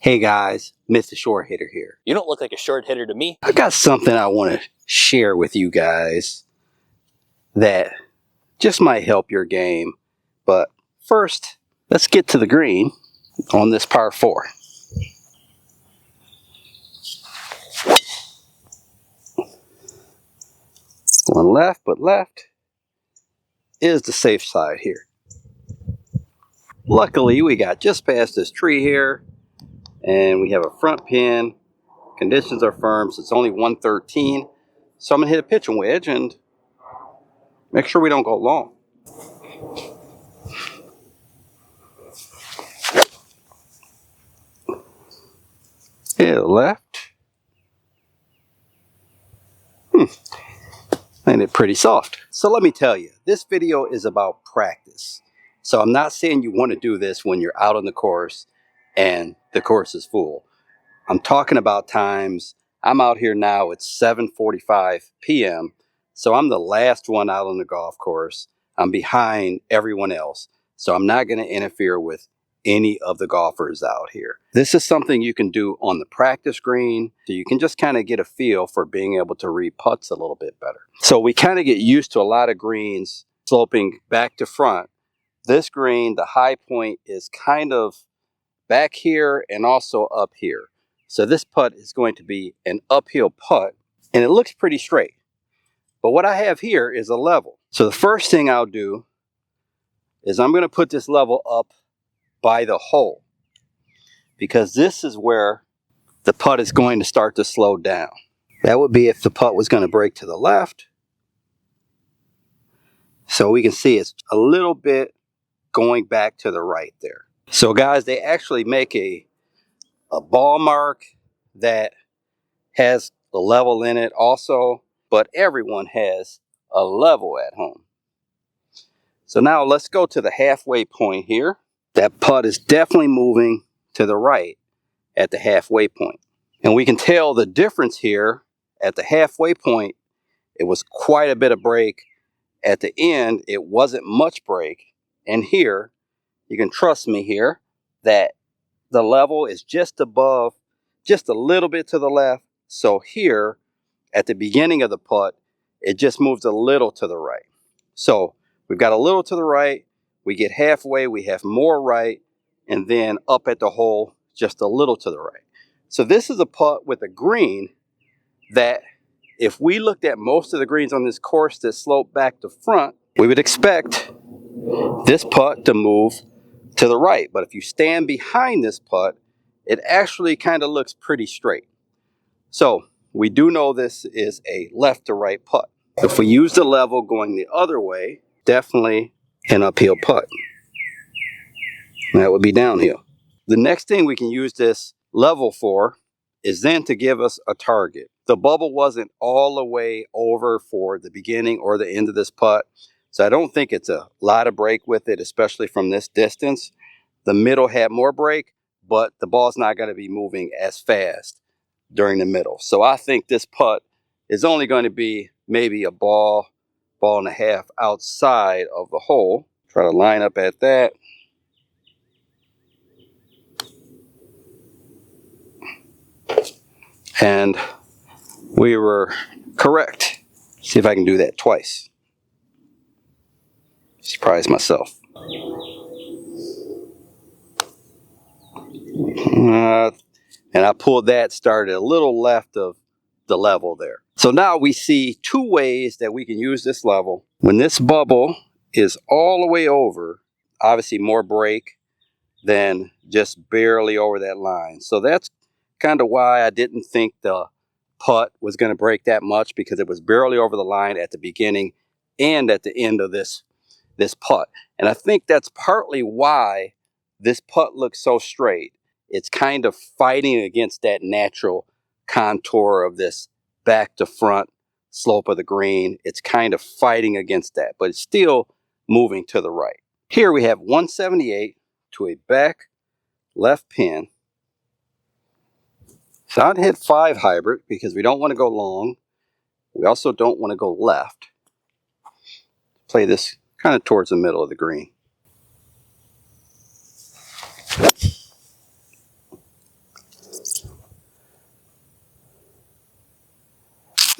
Hey guys, Mr. Short Hitter here. You don't look like a short hitter to me. I got something I want to share with you guys that just might help your game. But first, let's get to the green on this par 4. Going left, but left is the safe side here. Luckily, we got just past this tree here, and we have a front pin. Conditions are firm, so it's only 113. So I'm going to hit a pitching wedge and make sure we don't go long. Hit left. And it's pretty soft. So let me tell you, this video is about practice. So I'm not saying you want to do this when you're out on the course and the course is full. I'm talking about times. I'm out here now. It's 7:45 p.m. So I'm the last one out on the golf course. I'm behind everyone else. So I'm not going to interfere with any of the golfers out here. This is something you can do on the practice green, so you can just kind of get a feel for being able to read putts a little bit better. So we kind of get used to a lot of greens sloping back to front. This green, the high point is kind of back here and also up here. So this putt is going to be an uphill putt, and it looks pretty straight. But what I have here is a level. So the first thing I'll do is I'm going to put this level up by the hole, because this is where the putt is going to start to slow down. That would be if the putt was going to break to the left. So we can see it's a little bit going back to the right there. So guys, they actually make a ball mark that has the level in it also, but everyone has a level at home. So now let's go to the halfway point here. That putt is definitely moving to the right at the halfway point. And we can tell the difference here at the halfway point. It was quite a bit of break. At the end, it wasn't much break. And here, you can trust me here, that the level is just above, just a little bit to the left. So here, at the beginning of the putt, it just moves a little to the right. So we've got a little to the right. We get halfway, we have more right, and then up at the hole, just a little to the right. So this is a putt with a green that, if we looked at most of the greens on this course that slope back to front, we would expect this putt to move to the right. But if you stand behind this putt, it actually kind of looks pretty straight. So we do know this is a left to right putt. If we use the level going the other way, definitely an uphill putt. That would be downhill. The next thing we can use this level for is then to give us a target. The bubble wasn't all the way over for the beginning or the end of this putt, so I don't think it's a lot of break with it, especially from this distance. The middle had more break, but the ball's not going to be moving as fast during the middle. So I think this putt is only going to be maybe a ball and a half outside of the hole. Try to line up at that. And we were correct. See if I can do that twice. Surprise myself. And I pulled that, started a little left of the level there. So now we see two ways that we can use this level. When this bubble is all the way over, obviously more break than just barely over that line. So that's kind of why I didn't think the putt was going to break that much, because it was barely over the line at the beginning and at the end of this putt. And I think that's partly why this putt looks so straight. It's kind of fighting against that natural contour of this back to front slope of the green. It's kind of fighting against that, but it's still moving to the right. Here we have 178 to a back left pin. So I'd hit 5 hybrid because we don't want to go long. We also don't want to go left. Play this kind of towards the middle of the green.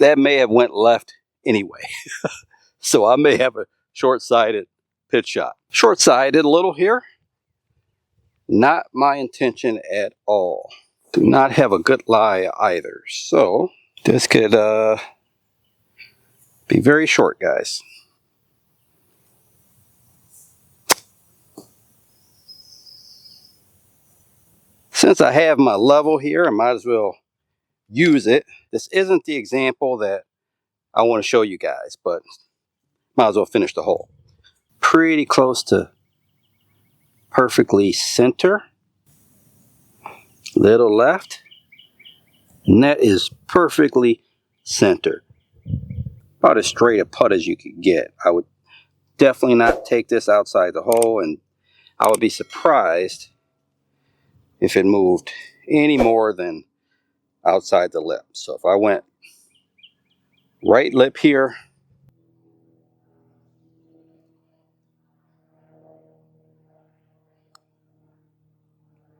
that may have went left anyway. So I may have a short-sided pitch shot. Short-sided a little here. Not my intention at all. Do not have a good lie either. So this could be very short, guys. Since I have my level here, I might as well use it. This isn't the example that I want to show you guys, but might as well finish the hole. Pretty close to perfectly center. Little left. And that is perfectly centered. About as straight a putt as you could get. I would definitely not take this outside the hole, and I would be surprised if it moved any more than outside the lip. So if I went right lip here,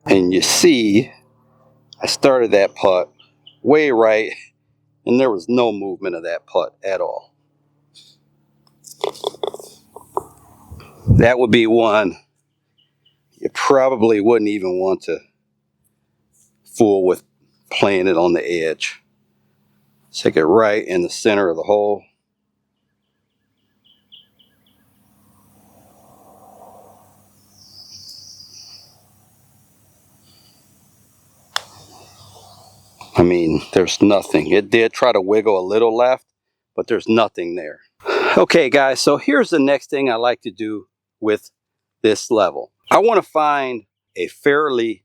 and you see I started that putt way right, and there was no movement of that putt at all. That would be one you probably wouldn't even want to fool with playing it on the edge. Stick it right in the center of the hole. I mean, there's nothing. It did try to wiggle a little left, but there's nothing there. Okay, guys, so here's the next thing I like to do with this level. I want to find a fairly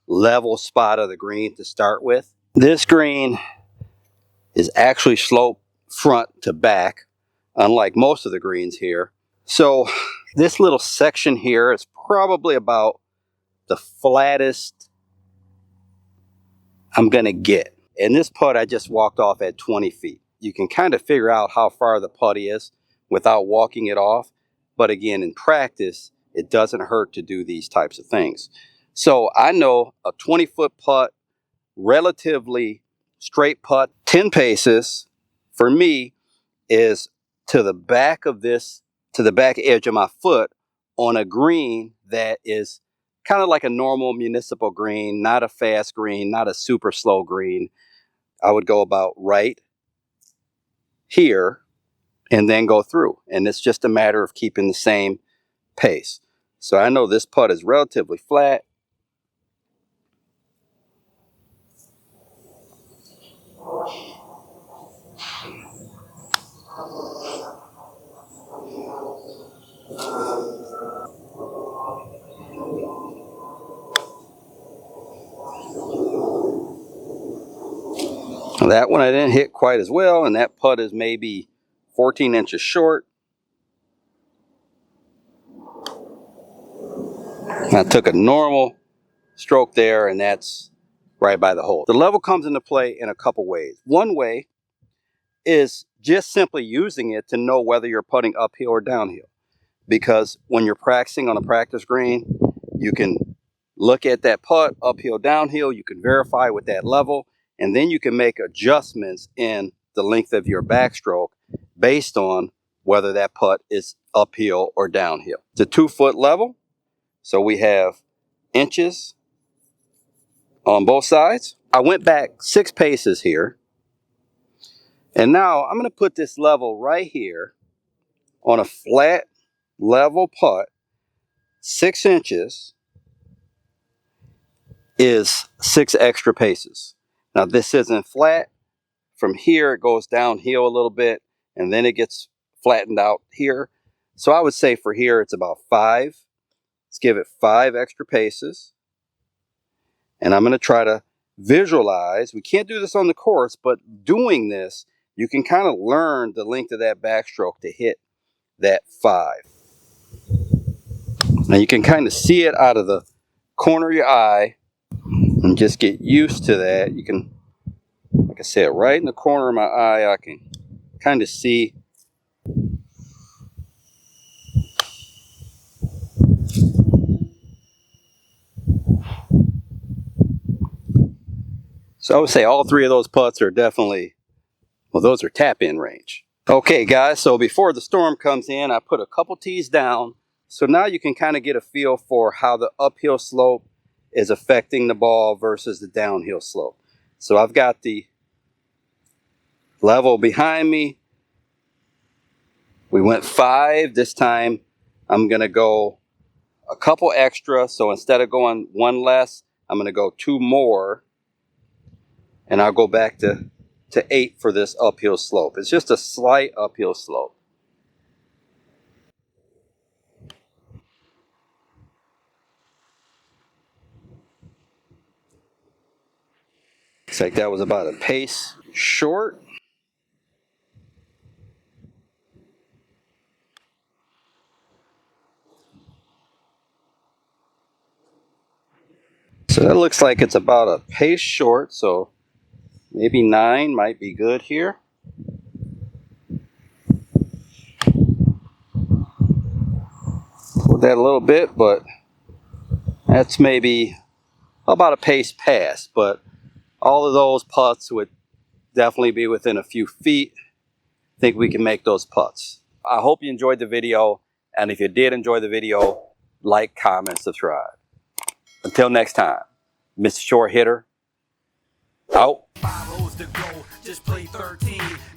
level spot of the green to start with. This green is actually sloped front to back, unlike most of the greens here. So this little section here is probably about the flattest I'm gonna get. And this putt I just walked off at 20 feet. You can kind of figure out how far the putt is without walking it off. But again, in practice, it doesn't hurt to do these types of things. So I know a 20-foot putt, relatively straight putt, 10 paces, for me, is to the back of this, to the back edge of my foot on a green that is kind of like a normal municipal green, not a fast green, not a super slow green. I would go about right here and then go through. And it's just a matter of keeping the same pace. So I know this putt is relatively flat. That one I didn't hit quite as well, and that putt is maybe 14 inches short. I took a normal stroke there, and that's right by the hole. The level comes into play in a couple ways. One way is just simply using it to know whether you're putting uphill or downhill. Because when you're practicing on a practice green, you can look at that putt, uphill, downhill, you can verify with that level, and then you can make adjustments in the length of your backstroke based on whether that putt is uphill or downhill. It's a 2-foot level, so we have inches on both sides. I went back 6 paces here, and now I'm going to put this level right here on a flat, level putt. 6 inches is 6 extra paces. Now this isn't flat. From here it goes downhill a little bit, and then it gets flattened out here. So I would say for here it's about 5. Let's give it 5 extra paces. And I'm going to try to visualize. We can't do this on the course, but doing this, you can kind of learn the length of that backstroke to hit that 5. Now you can kind of see it out of the corner of your eye and just get used to that. You can, like I said, right in the corner of my eye, I can kind of see. So I would say all 3 of those putts are definitely Well, those are tap-in range. Okay, guys, so before the storm comes in, I put a couple tees down. So now you can kind of get a feel for how the uphill slope is affecting the ball versus the downhill slope. So I've got the level behind me. We went 5. This time I'm going to go a couple extra. So instead of going 1 less, I'm going to go 2 more. And I'll go back to 8 for this uphill slope. It's just a slight uphill slope. Looks like that was about a pace short. So that looks like it's about a pace short, so maybe 9 might be good here. Pulled that a little bit, but that's maybe about a pace pass. But all of those putts would definitely be within a few feet. I think we can make those putts. I hope you enjoyed the video, and if you did enjoy the video, like, comment, subscribe. Until next time, Mr. Short Hitter, out. 5 holes to go, just play 13.